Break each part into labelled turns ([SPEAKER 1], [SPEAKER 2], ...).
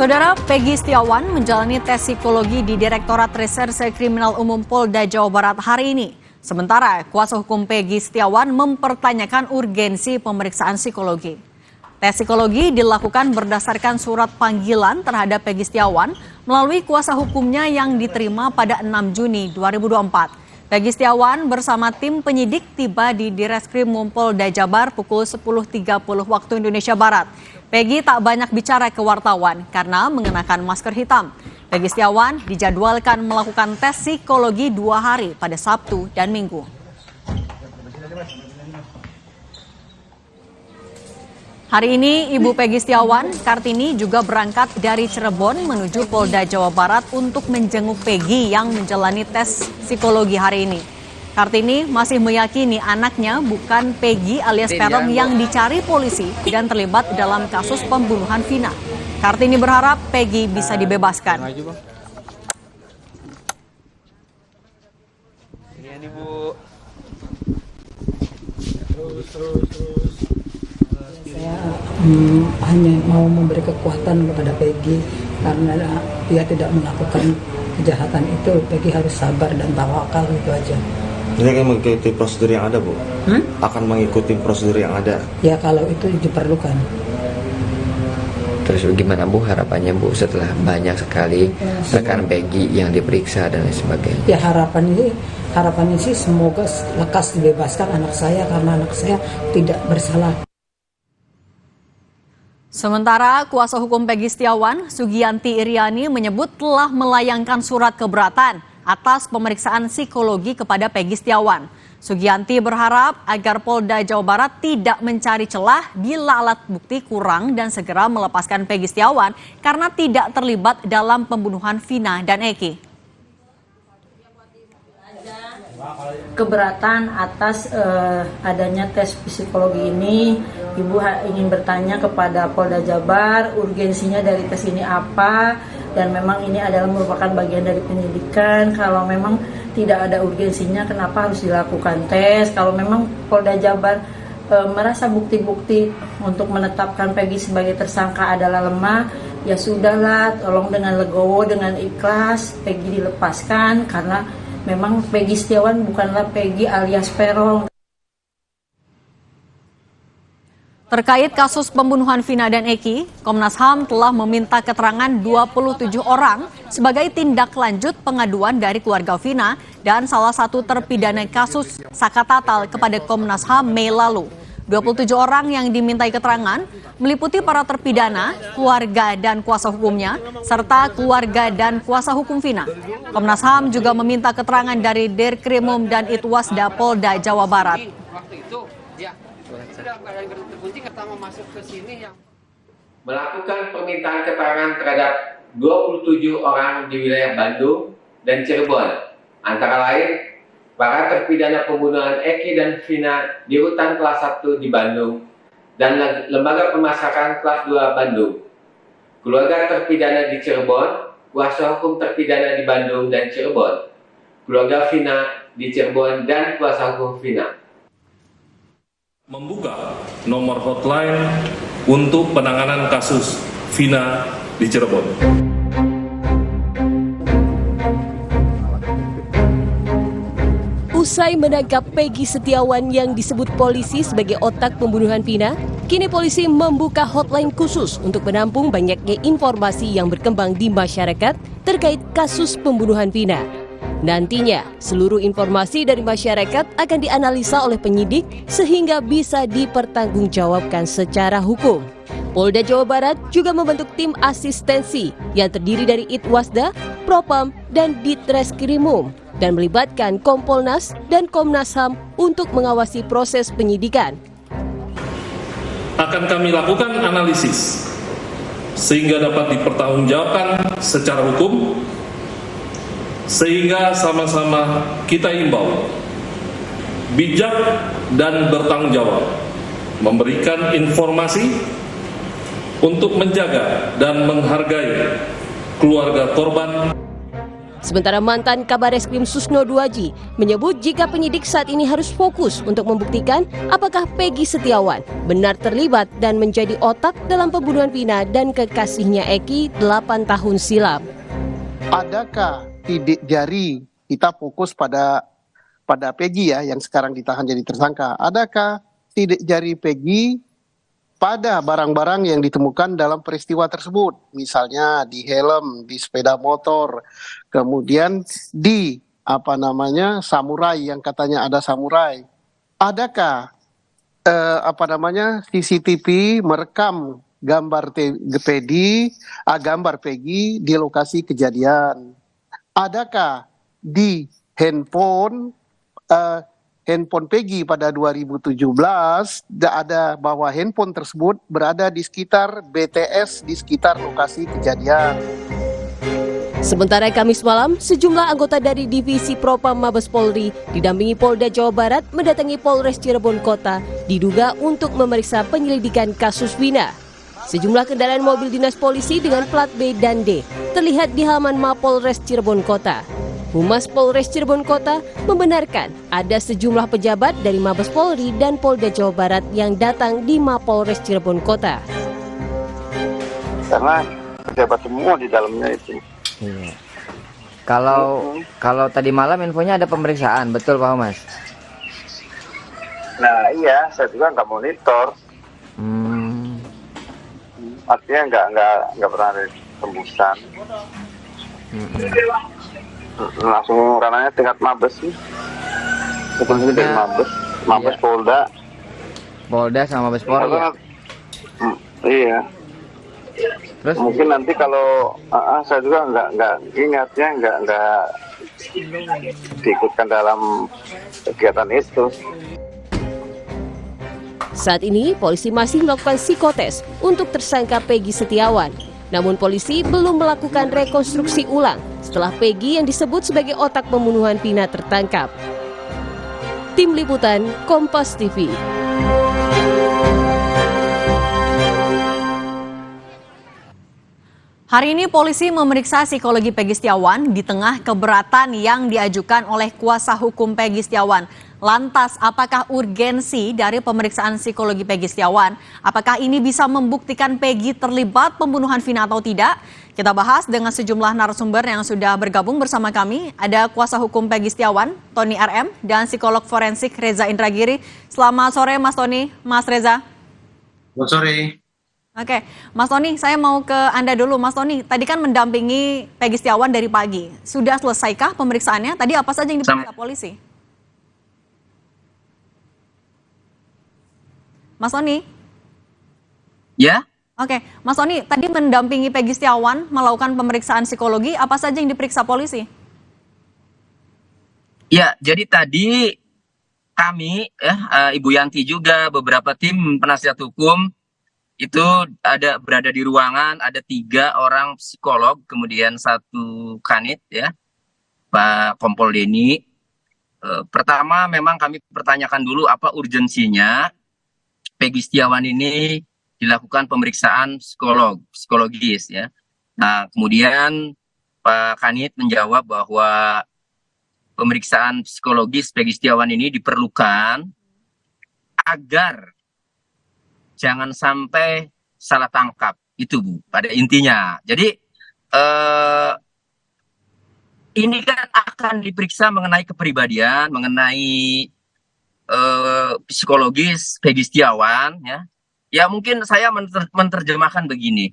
[SPEAKER 1] Saudara Peggy Setiawan menjalani tes psikologi di Direktorat Reserse Kriminal Umum Polda Jawa Barat hari ini. Sementara kuasa hukum Peggy Setiawan mempertanyakan urgensi pemeriksaan psikologi. Tes psikologi dilakukan berdasarkan surat panggilan terhadap Peggy Setiawan melalui kuasa hukumnya yang diterima pada 6 Juni 2024. Peggy Setiawan bersama tim penyidik tiba di Direskrimum Polda Jabar pukul 10.30 waktu Indonesia Barat. Peggy tak banyak bicara ke wartawan karena mengenakan masker hitam. Peggy Setiawan dijadwalkan melakukan tes psikologi 2 hari pada Sabtu dan Minggu. Hari ini Ibu Peggy Setiawan, Kartini, juga berangkat dari Cirebon menuju Polda Jawa Barat untuk menjenguk Peggy yang menjalani tes psikologi hari ini. Kartini masih meyakini anaknya bukan Peggy alias Peron yang dicari polisi dan terlibat dalam kasus pembunuhan Vina. Kartini berharap Peggy bisa dibebaskan.
[SPEAKER 2] Ini Bu.
[SPEAKER 3] Saya hanya mau memberi kekuatan kepada Peggy karena dia tidak melakukan kejahatan itu. Peggy harus sabar dan tawakal, itu aja.
[SPEAKER 4] Ini akan mengikuti prosedur yang ada, Bu? Akan mengikuti prosedur yang ada? Ya,
[SPEAKER 3] kalau itu diperlukan.
[SPEAKER 2] Terus bagaimana Bu harapannya Bu setelah banyak sekali rekan Peggy yang diperiksa dan lain sebagainya?
[SPEAKER 3] Ya harapannya sih semoga lekas dibebaskan anak saya karena anak saya tidak bersalah.
[SPEAKER 1] Sementara kuasa hukum Peggy Setiawan, Sugianti Iriani, menyebut telah melayangkan surat keberatan atas pemeriksaan psikologi kepada Peggy Setiawan. Sugianti berharap agar Polda Jawa Barat tidak mencari celah bila alat bukti kurang dan segera melepaskan Peggy Setiawan karena tidak terlibat dalam pembunuhan Vina dan Eki.
[SPEAKER 5] Keberatan atas adanya tes psikologi ini, Ibu ingin bertanya kepada Polda Jabar urgensinya dari tes ini apa, dan memang ini adalah merupakan bagian dari penyidikan. Kalau memang tidak ada urgensinya, kenapa harus dilakukan tes? Kalau memang Polda Jabar merasa bukti-bukti untuk menetapkan Peggy sebagai tersangka adalah lemah, ya sudahlah, tolong dengan legowo, dengan ikhlas Peggy dilepaskan karena memang Peggy Setiawan bukanlah Peggy alias Peron.
[SPEAKER 1] Terkait kasus pembunuhan Vina dan Eki, Komnas HAM telah meminta keterangan 27 orang sebagai tindak lanjut pengaduan dari keluarga Vina dan salah satu terpidana kasus Sakatatal kepada Komnas HAM Mei lalu. 27 orang yang dimintai keterangan meliputi para terpidana, keluarga dan kuasa hukumnya, serta keluarga dan kuasa hukum Vina. Komnas HAM juga meminta keterangan dari Dirkrimum dan Itwasda Polda Jawa Barat.
[SPEAKER 6] Melakukan permintaan keterangan terhadap 27 orang di wilayah Bandung dan Cirebon, antara lain para terpidana pembunuhan Eki dan Vina di Rutan Kelas 1 di Bandung dan Lembaga Pemasakan Kelas 2 Bandung, keluarga terpidana di Cirebon, kuasa hukum terpidana di Bandung dan Cirebon, keluarga Vina di Cirebon dan kuasa hukum Vina.
[SPEAKER 7] Membuka nomor hotline untuk penanganan kasus Vina di Cirebon.
[SPEAKER 8] Usai menangkap Peggy Setiawan yang disebut polisi sebagai otak pembunuhan Vina, kini polisi membuka hotline khusus untuk menampung banyaknya informasi yang berkembang di masyarakat terkait kasus pembunuhan Vina. Nantinya, seluruh informasi dari masyarakat akan dianalisa oleh penyidik sehingga bisa dipertanggungjawabkan secara hukum. Polda Jawa Barat juga membentuk tim asistensi yang terdiri dari Itwasda, Propam, dan Ditreskrimum dan melibatkan Kompolnas dan Komnas HAM untuk mengawasi proses penyidikan.
[SPEAKER 7] Akan kami lakukan analisis sehingga dapat dipertanggungjawabkan secara hukum, sehingga sama-sama kita imbau bijak dan bertanggung jawab memberikan informasi untuk menjaga dan menghargai keluarga korban.
[SPEAKER 8] Sementara mantan Kabar Eskrim Susno Duaji menyebut jika penyidik saat ini harus fokus untuk membuktikan apakah Peggy Setiawan benar terlibat dan menjadi otak dalam pembunuhan Vina dan kekasihnya Eki 8 tahun silam.
[SPEAKER 9] Adakah sidik jari, kita fokus pada Peggy ya yang sekarang ditahan jadi tersangka. Adakah sidik jari Peggy pada barang-barang yang ditemukan dalam peristiwa tersebut, misalnya di helm, di sepeda motor, kemudian di samurai yang katanya ada samurai. Adakah CCTV merekam gambar Peggy di lokasi kejadian? Adakah di handphone Peggy pada 2017 ada bahwa handphone tersebut berada di sekitar BTS, di sekitar lokasi kejadian.
[SPEAKER 8] Sementara Kamis malam, sejumlah anggota dari Divisi Propam Mabes Polri didampingi Polda Jawa Barat mendatangi Polres Cirebon Kota diduga untuk memeriksa penyelidikan kasus Vina. Sejumlah kendaraan mobil dinas polisi dengan plat B dan D terlihat di halaman Mapolres Cirebon Kota. Humas Polres Cirebon Kota membenarkan ada sejumlah pejabat dari Mabes Polri dan Polda Jawa Barat yang datang di Mapolres Cirebon Kota.
[SPEAKER 10] Karena pejabat semua di dalamnya itu.
[SPEAKER 2] Iya. Kalau tadi malam infonya ada pemeriksaan, betul Pak Mas?
[SPEAKER 10] Nah iya, saya juga nggak monitor. Artinya nggak pernah ada tembusan. Langsung ranahnya tingkat Mabes sih. Seperti dari Mabes
[SPEAKER 2] iya.
[SPEAKER 10] Polda
[SPEAKER 2] sama Mabes Polri ya?
[SPEAKER 10] Iya.
[SPEAKER 2] Terus
[SPEAKER 10] mungkin nanti kalau saya juga nggak ingatnya nggak diikutkan dalam kegiatan itu.
[SPEAKER 8] Saat ini polisi masih melakukan psikotes untuk tersangka Peggy Setiawan. Namun polisi belum melakukan rekonstruksi ulang setelah Peggy yang disebut sebagai otak pembunuhan Vina tertangkap. Tim Liputan Kompas TV.
[SPEAKER 1] Hari ini polisi memeriksa psikologi Peggy Setiawan di tengah keberatan yang diajukan oleh kuasa hukum Peggy Setiawan. Lantas, apakah urgensi dari pemeriksaan psikologi Peggy Setiawan? Apakah ini bisa membuktikan Peggy terlibat pembunuhan Vina atau tidak? Kita bahas dengan sejumlah narasumber yang sudah bergabung bersama kami. Ada kuasa hukum Peggy Setiawan, Tony RM, dan psikolog forensik Reza Indragiri. Selamat sore Mas Tony, Mas Reza.
[SPEAKER 11] Selamat sore.
[SPEAKER 1] Oke, Mas Tony, saya mau ke Anda dulu. Mas Tony, tadi kan mendampingi Peggy Setiawan dari pagi. Sudah selesaikah pemeriksaannya? Tadi apa saja yang diperiksa polisi? Mas Tony?
[SPEAKER 11] Ya?
[SPEAKER 1] Oke, Mas Tony, tadi mendampingi Peggy Setiawan melakukan pemeriksaan psikologi, apa saja yang diperiksa polisi?
[SPEAKER 11] Ya, jadi tadi kami, Ibu Yanti juga, beberapa tim penasihat hukum, itu berada di ruangan, ada 3 orang psikolog, kemudian 1 kanit, ya, Pak Kompol Denny. Pertama, memang kami pertanyakan dulu apa urgensinya Peggy Setiawan ini dilakukan pemeriksaan psikologis, ya. Nah, kemudian Pak Kanit menjawab bahwa pemeriksaan psikologis Peggy Setiawan ini diperlukan agar jangan sampai salah tangkap, itu Bu, pada intinya. Jadi ini kan akan diperiksa mengenai kepribadian, mengenai psikologis Peggy Setiawan, ya. Ya mungkin saya menerjemahkan begini.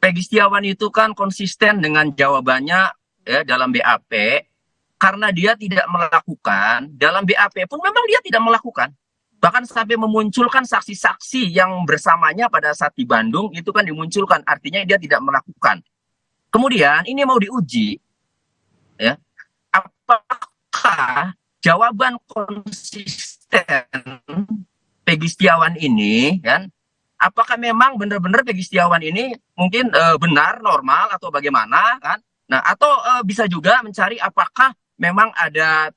[SPEAKER 11] Peggy Setiawan itu kan konsisten dengan jawabannya, ya, dalam BAP, karena dia tidak melakukan, dalam BAP pun memang dia tidak melakukan. Bahkan sampai memunculkan saksi-saksi yang bersamanya pada saat di Bandung, itu kan dimunculkan, artinya dia tidak melakukan. Kemudian ini mau diuji, ya, apakah jawaban konsisten Peggy Setiawan ini, kan, apakah memang benar-benar Peggy Setiawan ini mungkin benar, normal, atau bagaimana, kan? Nah, atau bisa juga mencari apakah memang ada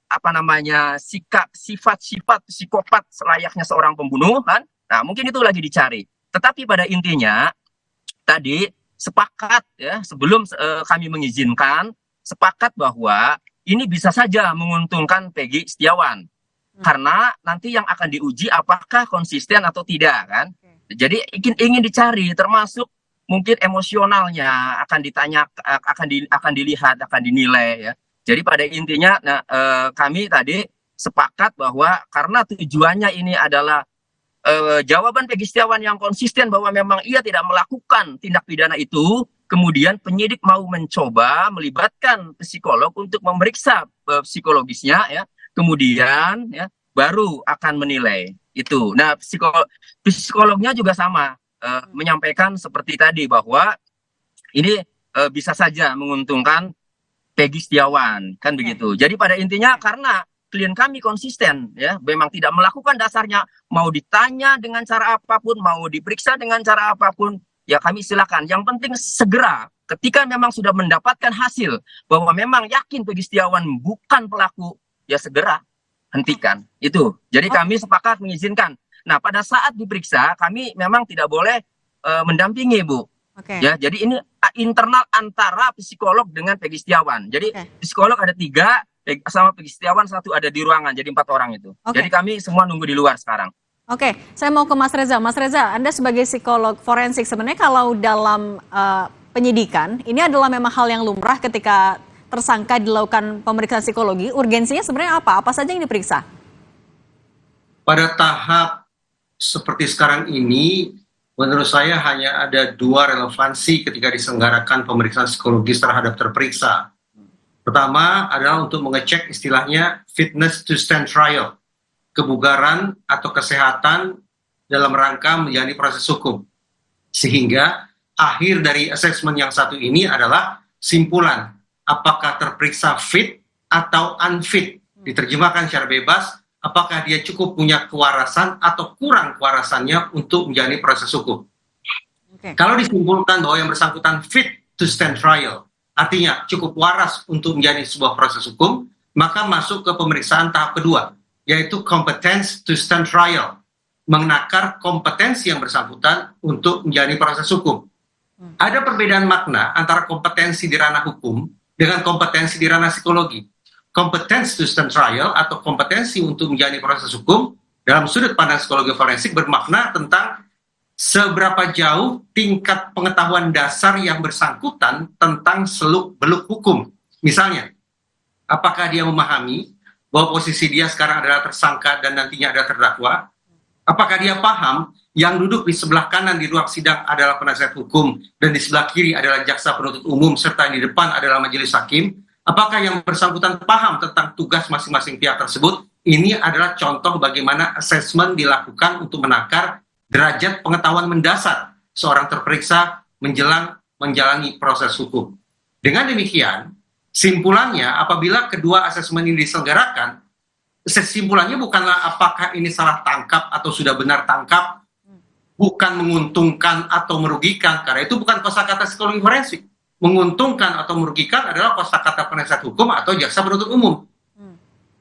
[SPEAKER 11] sifat-sifat psikopat selayaknya seorang pembunuh, kan? Nah, mungkin itu lagi dicari. Tetapi pada intinya tadi sepakat, ya, sebelum kami mengizinkan, sepakat bahwa ini bisa saja menguntungkan Peggy Setiawan. Karena nanti yang akan diuji apakah konsisten atau tidak kan. Jadi ingin dicari termasuk mungkin emosionalnya akan ditanya, akan dilihat, akan dinilai ya. Jadi pada intinya kami tadi sepakat bahwa karena tujuannya ini adalah jawaban Peggy Setiawan yang konsisten bahwa memang ia tidak melakukan tindak pidana itu, kemudian penyidik mau mencoba melibatkan psikolog untuk memeriksa psikologisnya ya, kemudian ya baru akan menilai itu. Nah, psikolognya juga sama menyampaikan seperti tadi bahwa ini bisa saja menguntungkan Peggy Setiawan kan begitu. Jadi pada intinya karena klien kami konsisten ya, memang tidak melakukan dasarnya, mau ditanya dengan cara apapun, mau diperiksa dengan cara apapun, ya kami silakan. Yang penting segera ketika memang sudah mendapatkan hasil bahwa memang yakin Peggy Setiawan bukan pelaku, ya segera hentikan itu. Jadi kami sepakat mengizinkan. Nah, pada saat diperiksa kami memang tidak boleh mendampingi, Bu. Ya, jadi ini internal antara psikolog dengan Peggy Setiawan. Jadi psikolog ada 3, sama Peggy Setiawan 1 ada di ruangan, jadi 4 orang itu. Jadi kami semua nunggu di luar sekarang.
[SPEAKER 1] Oke, saya mau ke Mas Reza. Mas Reza, Anda sebagai psikolog forensik, sebenarnya kalau dalam penyidikan, ini adalah memang hal yang lumrah ketika tersangka dilakukan pemeriksaan psikologi. Urgensinya sebenarnya apa? Apa saja yang diperiksa?
[SPEAKER 12] Pada tahap seperti sekarang ini, menurut saya hanya ada 2 relevansi ketika diselenggarakan pemeriksaan psikologis terhadap terperiksa. Pertama adalah untuk mengecek istilahnya fitness to stand trial, kebugaran atau kesehatan dalam rangka menjalani proses hukum. Sehingga akhir dari asesmen yang satu ini adalah simpulan, apakah terperiksa fit atau unfit. Diterjemahkan secara bebas, apakah dia cukup punya kewarasan atau kurang kewarasannya untuk menjalani proses hukum. Kalau disimpulkan bahwa yang bersangkutan fit to stand trial, artinya cukup waras untuk menjalani sebuah proses hukum, maka masuk ke pemeriksaan tahap kedua, yaitu competence to stand trial, menakar kompetensi yang bersangkutan untuk menjalani proses hukum. Ada perbedaan makna antara kompetensi di ranah hukum dengan kompetensi di ranah psikologi. Competence to stand trial atau kompetensi untuk menjalani proses hukum dalam sudut pandang psikologi forensik bermakna tentang seberapa jauh tingkat pengetahuan dasar yang bersangkutan tentang seluk-beluk hukum. Misalnya, apakah dia memahami bahwa posisi dia sekarang adalah tersangka dan nantinya ada terdakwa? Apakah dia paham yang duduk di sebelah kanan di ruang sidang adalah penasihat hukum dan di sebelah kiri adalah jaksa penuntut umum serta di depan adalah majelis hakim? Apakah yang bersangkutan paham tentang tugas masing-masing pihak tersebut? Ini adalah contoh bagaimana asesmen dilakukan untuk menakar derajat pengetahuan mendasar seorang terperiksa menjelang menjalani proses hukum. Dengan demikian, simpulannya apabila kedua asesmen ini diselenggarakan, simpulannya bukanlah apakah ini salah tangkap atau sudah benar tangkap, bukan menguntungkan atau merugikan, karena itu bukan kosakata psikologi forensik. Menguntungkan atau merugikan adalah kosakata penasihat hukum atau jaksa penuntut umum.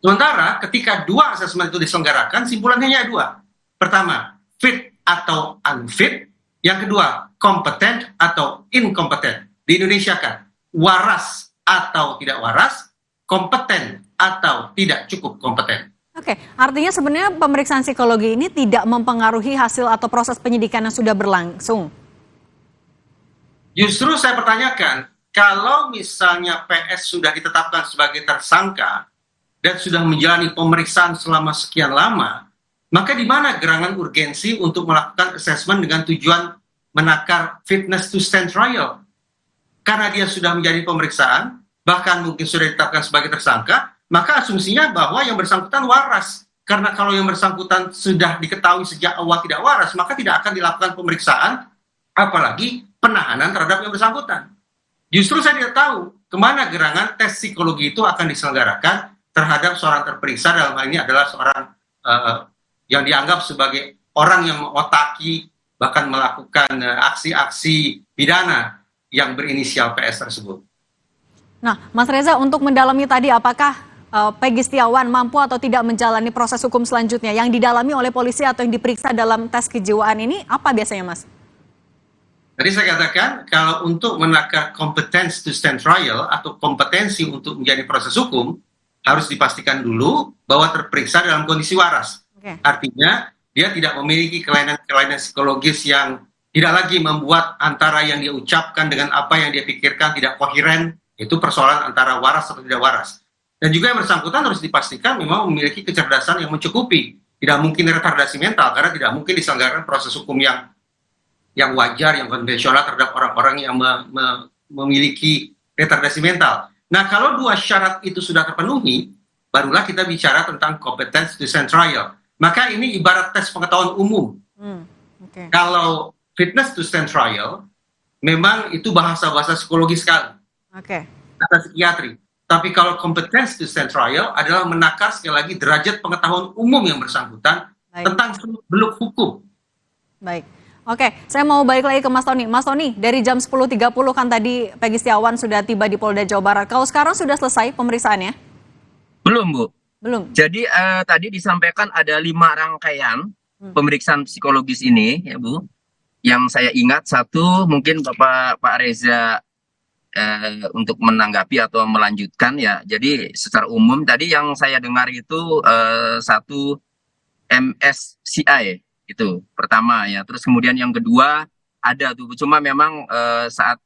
[SPEAKER 12] Sementara ketika 2 asesmen itu diselenggarakan, simpulannya hanya 2. Pertama, fit atau unfit. Yang kedua, kompetent atau inkompeten. Di Indonesia kan, waras atau tidak waras, kompeten atau tidak cukup kompeten.
[SPEAKER 1] Oke, artinya sebenarnya pemeriksaan psikologi ini tidak mempengaruhi hasil atau proses penyidikan yang sudah berlangsung.
[SPEAKER 12] Justru saya pertanyakan, kalau misalnya PS sudah ditetapkan sebagai tersangka dan sudah menjalani pemeriksaan selama sekian lama, maka di mana gerangan urgensi untuk melakukan assessment dengan tujuan menakar fitness to stand trial? Karena dia sudah menjalani pemeriksaan, bahkan mungkin sudah ditetapkan sebagai tersangka, maka asumsinya bahwa yang bersangkutan waras. Karena kalau yang bersangkutan sudah diketahui sejak awal tidak waras, maka tidak akan dilakukan pemeriksaan, apalagi penahanan terhadap yang bersangkutan. Justru saya tidak tahu kemana gerangan tes psikologi itu akan diselenggarakan terhadap seorang terperiksa, dalam hal ini adalah seorang yang dianggap sebagai orang yang mengotaki bahkan melakukan aksi-aksi pidana yang berinisial PS tersebut.
[SPEAKER 1] Nah, Mas Reza, untuk mendalami tadi apakah Peggy Setiawan mampu atau tidak menjalani proses hukum selanjutnya yang didalami oleh polisi atau yang diperiksa dalam tes kejiwaan ini apa biasanya, Mas?
[SPEAKER 12] Tadi saya katakan kalau untuk menakar competence to stand trial atau kompetensi untuk menjadi proses hukum harus dipastikan dulu bahwa terperiksa dalam kondisi waras. Artinya dia tidak memiliki kelainan-kelainan psikologis yang tidak lagi membuat antara yang dia ucapkan dengan apa yang dia pikirkan tidak koheren. Itu persoalan antara waras atau tidak waras. Dan juga yang bersangkutan harus dipastikan memang memiliki kecerdasan yang mencukupi. Tidak mungkin retardasi mental karena tidak mungkin diselenggarakan proses hukum yang wajar, yang konvensional terhadap orang-orang yang memiliki retardasi mental. Nah, kalau dua syarat itu sudah terpenuhi, barulah kita bicara tentang competence to stand trial. Maka ini ibarat tes pengetahuan umum. Kalau fitness to stand trial, memang itu bahasa-bahasa psikologi sekali. Kata psikiatri. Tapi kalau competence to stand trial adalah menakar sekali lagi derajat pengetahuan umum yang bersangkutan tentang beluk hukum.
[SPEAKER 1] Baik. Oke, saya mau balik lagi ke Mas Tony. Mas Tony, dari jam 10.30 kan tadi Peggy Setiawan sudah tiba di Polda Jawa Barat. Kalau sekarang sudah selesai pemeriksaannya?
[SPEAKER 11] Belum, Bu.
[SPEAKER 1] Belum.
[SPEAKER 11] Jadi tadi disampaikan ada 5 rangkaian pemeriksaan psikologis ini, ya Bu. Yang saya ingat satu mungkin Pak Reza untuk menanggapi atau melanjutkan ya. Jadi secara umum tadi yang saya dengar itu satu MSCI. Itu pertama ya, terus kemudian yang kedua ada tuh, cuma memang saat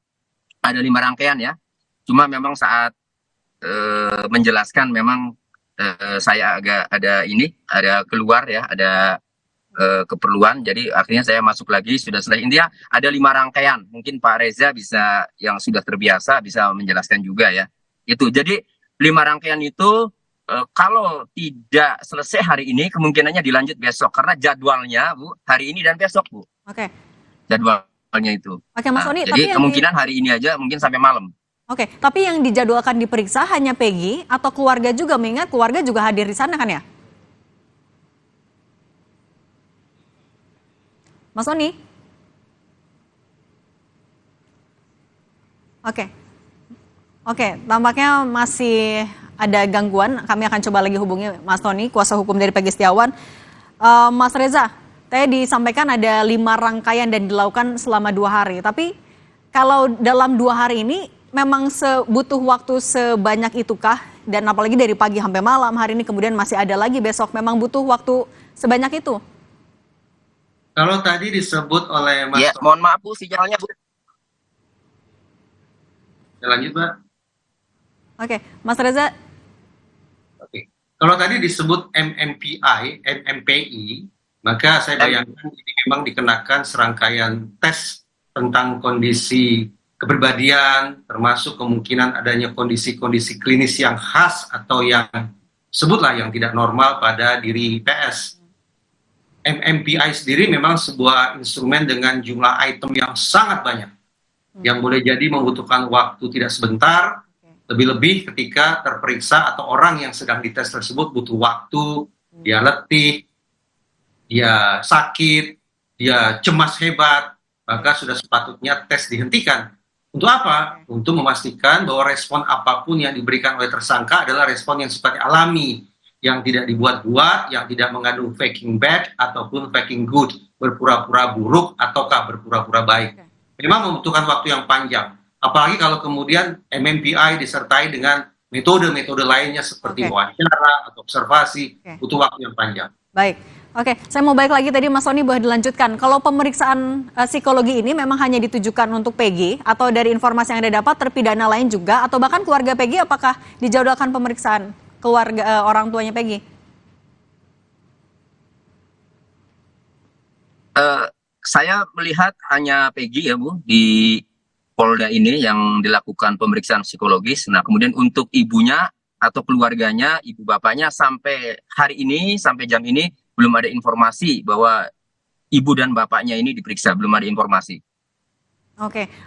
[SPEAKER 11] ada 5 rangkaian ya, cuma memang saat menjelaskan memang saya agak ada keluar ya, ada keperluan, jadi akhirnya saya masuk lagi, sudah selesai. Intinya ada 5 rangkaian, mungkin Pak Reza bisa, yang sudah terbiasa bisa menjelaskan juga ya, itu jadi 5 rangkaian itu. Kalau tidak selesai hari ini, kemungkinannya dilanjut besok karena jadwalnya, Bu, hari ini dan besok, Bu. Jadwalnya itu.
[SPEAKER 1] Mas Tony,
[SPEAKER 11] jadi kemungkinan hari ini aja, mungkin sampai malam.
[SPEAKER 1] Tapi yang dijadwalkan diperiksa hanya Peggy atau keluarga juga? Mengingat keluarga juga hadir di sana kan ya? Mas Tony? Tampaknya masih ada gangguan. Kami akan coba lagi hubungi Mas Tony, kuasa hukum dari Peggy Setiawan. Mas Reza, tadi disampaikan ada 5 rangkaian dan dilakukan selama 2 hari. Tapi kalau dalam 2 hari ini memang butuh waktu sebanyak itukah? Dan apalagi dari pagi sampai malam, hari ini kemudian masih ada lagi besok, memang butuh waktu sebanyak itu?
[SPEAKER 12] Kalau tadi disebut oleh Mas
[SPEAKER 11] Tony, mohon maaf Bu, sinyalnya Bu.
[SPEAKER 12] Lanjut, Mbak.
[SPEAKER 1] Mas Reza.
[SPEAKER 12] Kalau tadi disebut MMPI, maka saya bayangkan ini memang dikenakan serangkaian tes tentang kondisi kepribadian, termasuk kemungkinan adanya kondisi-kondisi klinis yang khas atau yang sebutlah yang tidak normal pada diri PS. MMPI sendiri memang sebuah instrumen dengan jumlah item yang sangat banyak, yang boleh jadi membutuhkan waktu tidak sebentar, lebih-lebih ketika terperiksa atau orang yang sedang dites tersebut butuh waktu, dia letih, dia sakit, dia cemas hebat, maka sudah sepatutnya tes dihentikan. Untuk apa? Untuk memastikan bahwa respon apapun yang diberikan oleh tersangka adalah respon yang sifatnya alami, yang tidak dibuat-buat, yang tidak mengandung faking bad ataupun faking good, berpura-pura buruk ataukah berpura-pura baik. Memang membutuhkan waktu yang panjang. Apalagi kalau kemudian MMPI disertai dengan metode-metode lainnya seperti wawancara atau observasi, butuh waktu yang panjang.
[SPEAKER 1] Baik, saya mau balik lagi tadi Mas Tony boleh dilanjutkan. Kalau pemeriksaan psikologi ini memang hanya ditujukan untuk Peggy atau dari informasi yang Anda dapat terpidana lain juga atau bahkan keluarga Peggy, apakah dijadwalkan pemeriksaan keluarga orang tuanya Peggy?
[SPEAKER 11] Saya melihat hanya Peggy ya Bu di Polda ini yang dilakukan pemeriksaan psikologis. Nah, kemudian untuk ibunya atau keluarganya, ibu bapaknya sampai hari ini, sampai jam ini belum ada informasi bahwa ibu dan bapaknya ini diperiksa, belum ada informasi.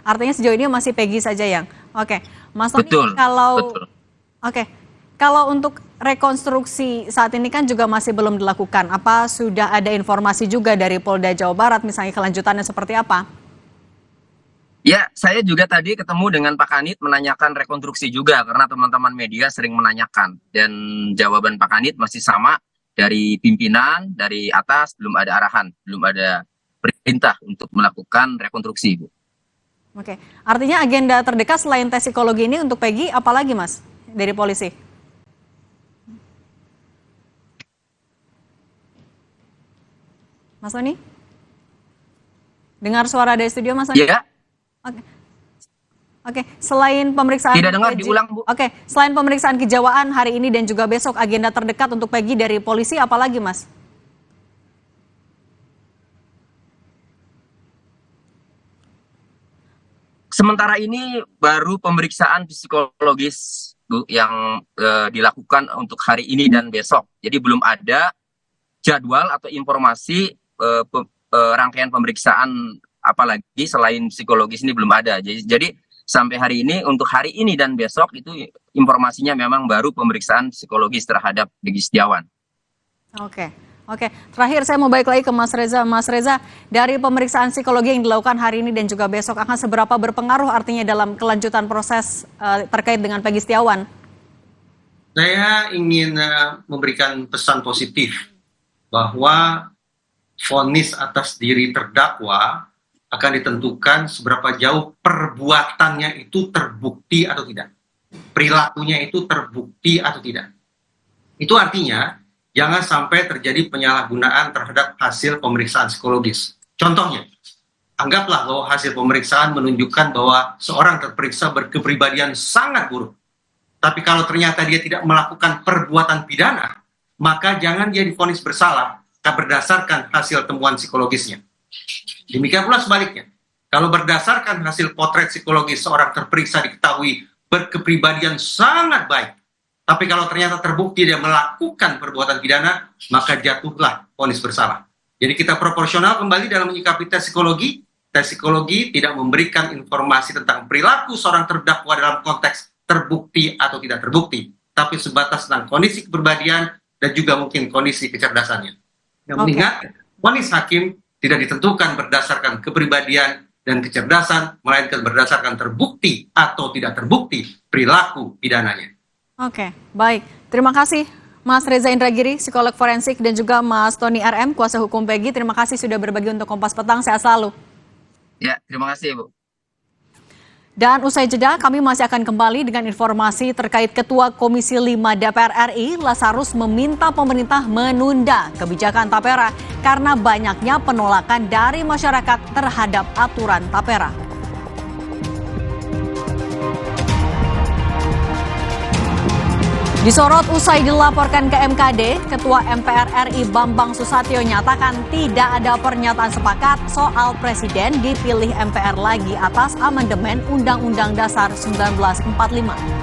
[SPEAKER 1] Artinya sejauh ini masih Peggy saja yang. Mas Tony,
[SPEAKER 11] betul.
[SPEAKER 1] Kalau untuk rekonstruksi saat ini kan juga masih belum dilakukan. Apa sudah ada informasi juga dari Polda Jawa Barat, misalnya kelanjutannya seperti apa?
[SPEAKER 11] Ya, saya juga tadi ketemu dengan Pak Kanit menanyakan rekonstruksi juga karena teman-teman media sering menanyakan dan jawaban Pak Kanit masih sama, dari pimpinan, dari atas belum ada arahan, belum ada perintah untuk melakukan rekonstruksi, Bu.
[SPEAKER 1] Oke, artinya agenda terdekat selain tes psikologi ini untuk Peggy, apalagi Mas dari polisi? Mas Tony? Dengar suara dari studio Mas Tony?
[SPEAKER 11] Iya.
[SPEAKER 1] Oke, selain pemeriksaan
[SPEAKER 11] Tidak dengar, diulang, Bu.
[SPEAKER 1] Oke, selain pemeriksaan kejiwaan hari ini dan juga besok, agenda terdekat untuk Peggy dari polisi apalagi Mas?
[SPEAKER 11] Sementara ini baru pemeriksaan psikologis, Bu, yang dilakukan untuk hari ini dan besok. Jadi belum ada jadwal atau informasi rangkaian pemeriksaan apalagi selain psikologis ini belum ada. Jadi sampai hari ini, untuk hari ini dan besok itu informasinya memang baru pemeriksaan psikologis terhadap Peggy Setiawan.
[SPEAKER 1] Oke. Terakhir saya mau balik lagi ke Mas Reza. Mas Reza, dari pemeriksaan psikologi yang dilakukan hari ini dan juga besok akan seberapa berpengaruh artinya dalam kelanjutan proses terkait dengan Peggy Setiawan?
[SPEAKER 12] Saya ingin memberikan pesan positif bahwa vonis atas diri terdakwa akan ditentukan seberapa jauh perbuatannya itu terbukti atau tidak. Perilakunya itu terbukti atau tidak. Itu artinya jangan sampai terjadi penyalahgunaan terhadap hasil pemeriksaan psikologis. Contohnya, anggaplah bahwa hasil pemeriksaan menunjukkan bahwa seorang terperiksa berkepribadian sangat buruk. Tapi kalau ternyata dia tidak melakukan perbuatan pidana, maka jangan dia divonis bersalah berdasarkan hasil temuan psikologisnya. Demikian pula sebaliknya. Kalau berdasarkan hasil potret psikologis seorang terperiksa diketahui berkepribadian sangat baik, tapi kalau ternyata terbukti dia melakukan perbuatan pidana, maka jatuhlah vonis bersalah. Jadi kita proporsional kembali dalam menyikapi tes psikologi. Tes psikologi tidak memberikan informasi tentang perilaku seorang terdakwa dalam konteks terbukti atau tidak terbukti, tapi sebatas tentang kondisi kepribadian dan juga mungkin kondisi kecerdasannya. Yang mengingat, vonis hakim tidak ditentukan berdasarkan kepribadian dan kecerdasan, melainkan berdasarkan terbukti atau tidak terbukti perilaku pidananya.
[SPEAKER 1] Oke, baik. Terima kasih Mas Reza Indragiri, psikolog forensik, dan juga Mas Tony RM, kuasa hukum Peggy. Terima kasih sudah berbagi untuk Kompas Petang. Sehat selalu.
[SPEAKER 11] Ya, terima kasih, Bu.
[SPEAKER 1] Dan usai jeda, kami masih akan kembali dengan informasi terkait Ketua Komisi 5 DPR RI, Lazarus meminta pemerintah menunda kebijakan Tapera karena banyaknya penolakan dari masyarakat terhadap aturan Tapera. Disorot usai dilaporkan ke MKD, Ketua MPR RI Bambang Susatyo nyatakan tidak ada pernyataan sepakat soal Presiden dipilih MPR lagi atas amandemen Undang-Undang Dasar 1945.